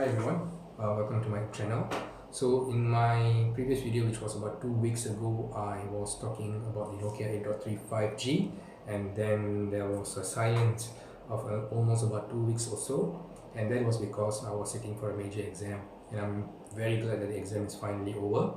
Hi everyone, welcome to my channel. So in my previous video, which was about 2 weeks ago, I was talking about the Nokia 8.3 5G, and then there was a silence of almost about 2 weeks or so, and that was because I was sitting for a major exam, and I'm very glad that the exam is finally over.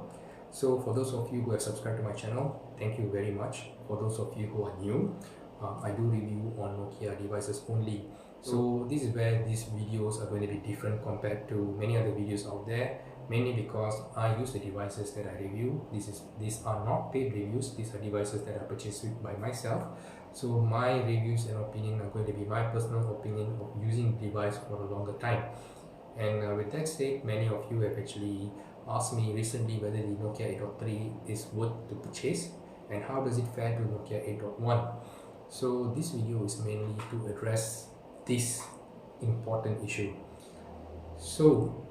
So for those of you who have subscribed to my channel, thank you very much. For those of you who are new, I do review on Nokia devices only. So this is where these videos are going to be different compared to many other videos out there, mainly because I use the devices that I review. These are not paid reviews, these are devices that I purchased by myself. So my reviews and opinion are going to be my personal opinion of using the device for a longer time. And with that said, many of you have actually asked me recently whether the Nokia 8.3 is worth to purchase and how does it fare to Nokia 8.1. So this video is mainly to address this important issue. So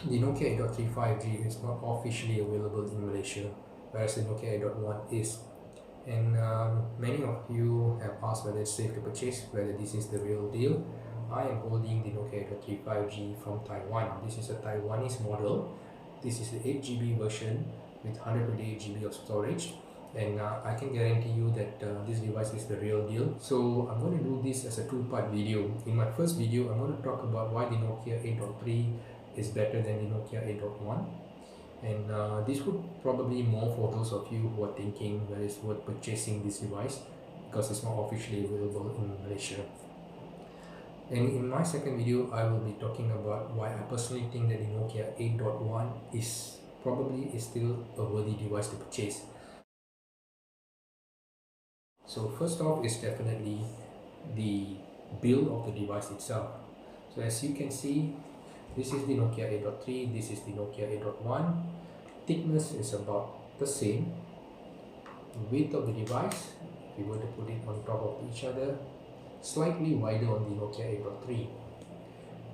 the Nokia 8.3 5G is not officially available in Malaysia, whereas the Nokia 8.1 is. And many of you have asked whether it's safe to purchase, whether this is the real deal. I am holding the Nokia 8.3 5G from Taiwan. This is a Taiwanese model. This is the 8GB version with 128GB of storage. And I can guarantee you that this device is the real deal. So I'm going to do this as a two-part video. In my first video, I'm going to talk about why the Nokia 8.3 is better than the Nokia 8.1. And this would probably more for those of you who are thinking whether it's worth purchasing this device because it's not officially available in Malaysia. And in my second video, I will be talking about why I personally think that the Nokia 8.1 is still a worthy device to purchase. So first off is definitely the build of the device itself. So as you can see, this is the Nokia 8.3, this is the Nokia 8.1. Thickness is about the same. Width of the device, if you were to put it on top of each other, slightly wider on the Nokia 8.3.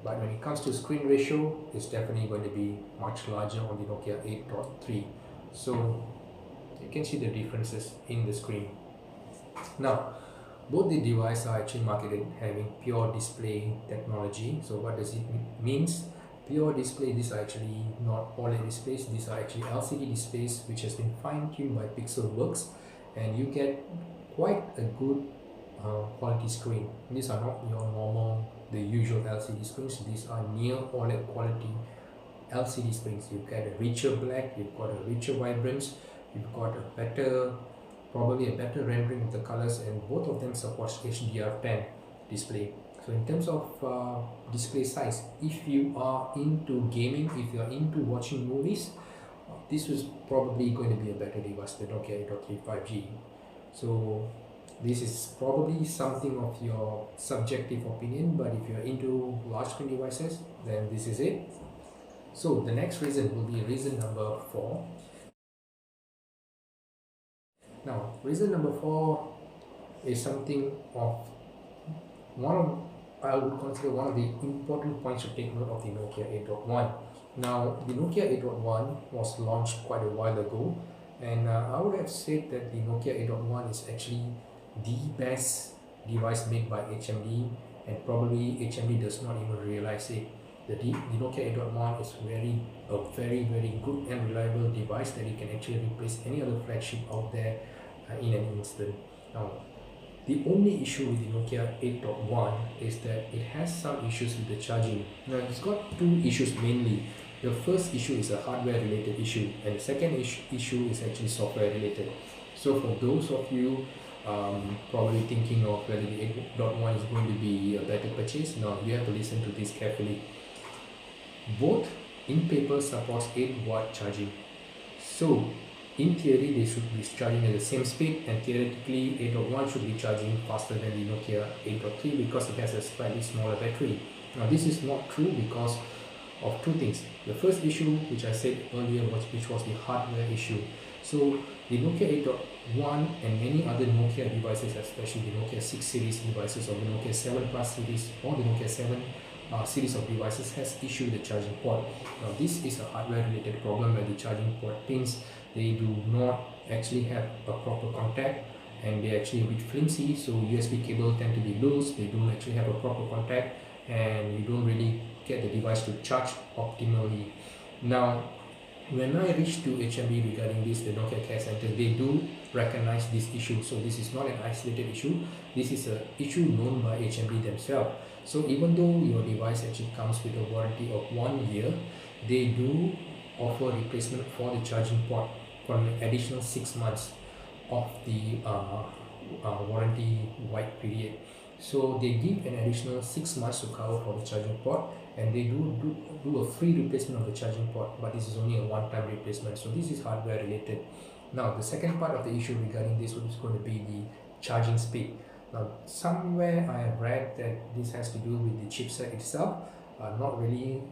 But when it comes to screen ratio, it's definitely going to be much larger on the Nokia 8.3. So you can see the differences in the screen. Now, both the devices are actually marketed having pure display technology. So what does it means? Pure display, these are actually not OLED displays, these are actually LCD displays which has been fine-tuned by Pixelworks, and you get quite a good quality screen. These are not your normal, the usual LCD screens, these are near OLED quality LCD screens. You've got a richer black, you've got a richer vibrance, you've got a better, probably a better rendering of the colors, and both of them supports HDR10 display. So in terms of display size, if you are into gaming, if you are into watching movies, this is probably going to be a better device than Nokia 8.3 5G. So this is probably something of your subjective opinion, but if you are into large screen devices, then this is it. So the next reason will be reason number 4. Now, reason number 4 is something of I would consider one of the important points to take note of the Nokia 8.1. Now, the Nokia 8.1 was launched quite a while ago, and I would have said that the Nokia 8.1 is actually the best device made by HMD, and probably HMD does not even realize it. The Nokia 8.1 is a very good and reliable device that you can actually replace any other flagship out there in an instant. Now, the only issue with the Nokia 8.1 is that it has some issues with the charging. Now, it's got two issues mainly. The first issue is a hardware related issue, and the second issue is actually software related. So for those of you probably thinking of whether the 8.1 is going to be a better purchase, now you have to listen to this carefully. Both in paper supports 8-watt charging. So in theory, they should be charging at the same speed, and theoretically 8.1 should be charging faster than the Nokia 8.3 because it has a slightly smaller battery. Now this is not true because of two things. The first issue, which I said earlier, which was the hardware issue. So the Nokia 8.1 and many other Nokia devices, especially the Nokia 6 series devices or the Nokia 7 Plus series or the Nokia 7 series of devices, has issued the charging port. Now this is a hardware related problem where the charging port pins, they do not actually have a proper contact, and they actually a bit flimsy, so USB cable tend to be loose, they don't actually have a proper contact, and you don't really get the device to charge optimally. Now, when I reached to HMD regarding this, the Nokia Care Center, they do recognize this issue. So this is not an isolated issue. This is an issue known by HMD themselves. So even though your device actually comes with a warranty of 1 year, they do offer replacement for the charging port for an additional 6 months of the warranty wide period. So they give an additional 6 months to cover for the charging port, and they do a free replacement of the charging port, but this is only a one-time replacement. So this is hardware related. Now the second part of the issue regarding this is going to be the charging speed. Now somewhere I have read that this has to do with the chipset itself, not really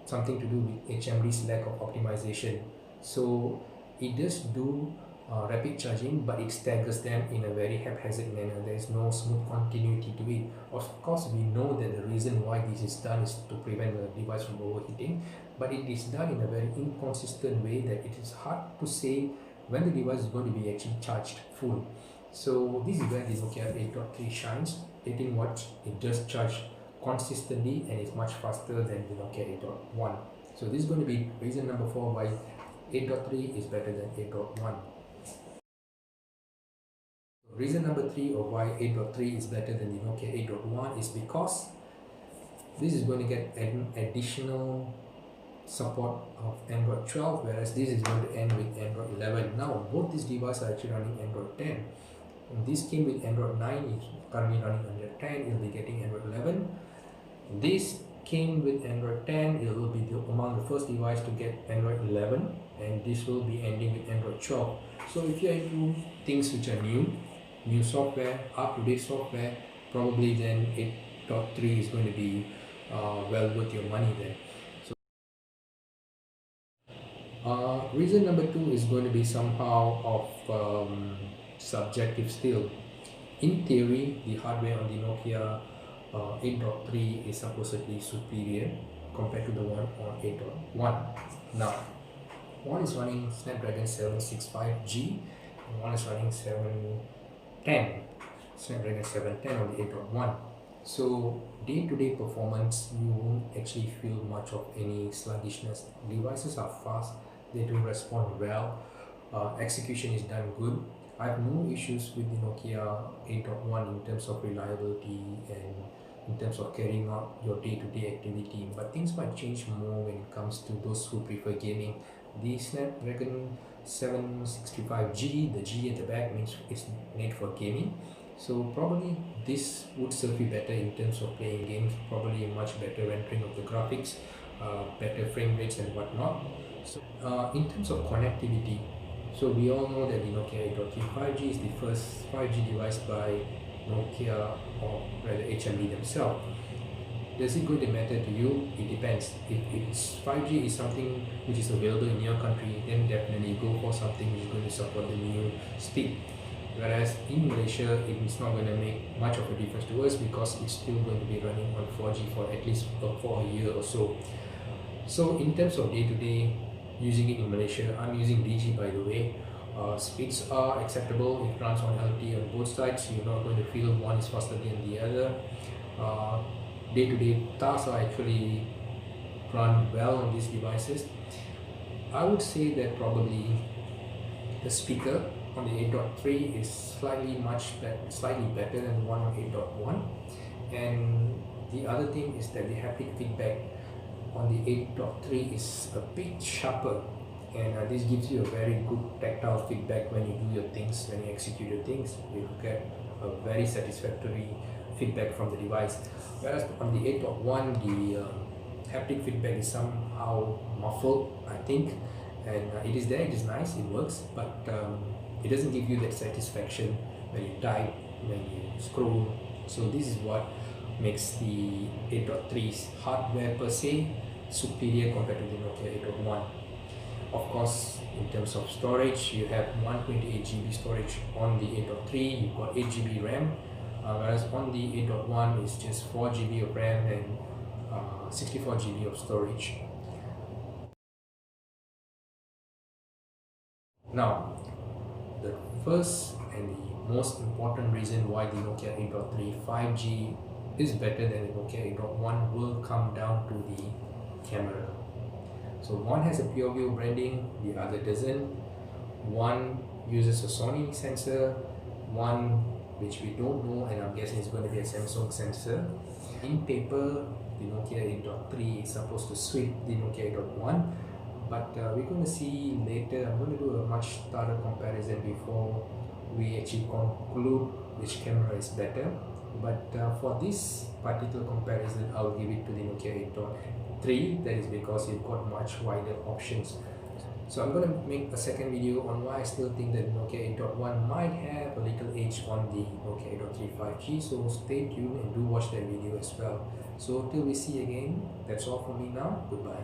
something to do with HMD's lack of optimization. So it does do rapid charging, but it staggers them in a very haphazard manner. There is no smooth continuity to it. Of course, we know that the reason why this is done is to prevent the device from overheating, but it is done in a very inconsistent way that it is hard to say when the device is going to be actually charged full. So this is where the Nokia 8.3 shines. 18 watts, it does charge consistently and is much faster than the Nokia 8.1. So this is going to be reason number 4 why 8.3 is better than 8.1. Reason number 3 of why 8.3 is better than the Nokia 8.1 is because this is going to get an additional support of Android 12, whereas this is going to end with Android 11. Now both these devices are actually running Android 10. And this came with Android 9, it's currently running Android 10, it will be getting Android 11. This came with Android 10, it will be among the first device to get Android 11, and this will be ending with Android 12. So if you are into things which are new software, up-to-date software, probably then 8.3 is going to be well worth your money then. So reason number 2 is going to be somehow of subjective still. In theory, the hardware on the Nokia 8.3 is supposedly superior compared to the one on 8.1. Now, one is running Snapdragon 765G and one is running Snapdragon 710 on the 8.1. So day-to-day performance, you won't actually feel much of any sluggishness. Devices are fast, they do respond well, execution is done good. I have no issues with the Nokia 8.1 in terms of reliability and in terms of carrying out your day-to-day activity, but things might change more when it comes to those who prefer gaming. The Snapdragon 765G, the G at the back means it's made for gaming, so probably this would serve you better in terms of playing games, probably a much better rendering of the graphics, better frame rates and whatnot. So in terms of connectivity, so we all know that the Nokia 8.3 5G is the first 5G device by Nokia, or rather HMD themselves. Does it going to matter to you? It depends. If it's 5G is something which is available in your country, then definitely go for something which is going to support the new speed. Whereas in Malaysia, it is not going to make much of a difference to us because it's still going to be running on 4G for at least for a year or so. So in terms of day-to-day using it in Malaysia, I'm using DG by the way. Speeds are acceptable. It runs on LTE on both sides. You're not going to feel one is faster than the other. Day-to-day tasks are actually run well on these devices. I would say that probably the speaker on the 8.3 is slightly better than the one on 8.1, and the other thing is that the haptic feedback on the 8.3 is a bit sharper, and this gives you a very good tactile feedback when you do your things, when you execute your things. You get a very satisfactory feedback from the device, whereas on the 8.1 the haptic feedback is somehow muffled, I think, and it is there, it is nice, it works, but it doesn't give you that satisfaction when you type, when you scroll. So this is what makes the 8.3's hardware per se superior compared to the Nokia 8.1. Of course, in terms of storage, you have 128GB storage on the 8.3, you've got 8GB RAM, whereas on the 8.1 it's just 4GB of RAM and 64GB of storage. Now, the first and the most important reason why the Nokia 8.3 5G is better than the Nokia 8.1 will come down to the camera. So one has a pure view branding, the other doesn't. One uses a Sony sensor, one which we don't know, and I'm guessing it's going to be a Samsung sensor. In paper, the Nokia 8.3 is supposed to sweep the Nokia 8.1, but we're going to see later. I'm going to do a much thorough comparison before we actually conclude which camera is better. But for this particular comparison, I'll give it to the Nokia 8.3. That is because you've got much wider options. So I'm going to make a second video on why I still think that Nokia 8.1 might have a little edge on the Nokia 8.3 5G. So stay tuned and do watch that video as well. So till we see again, that's all from me now. Goodbye.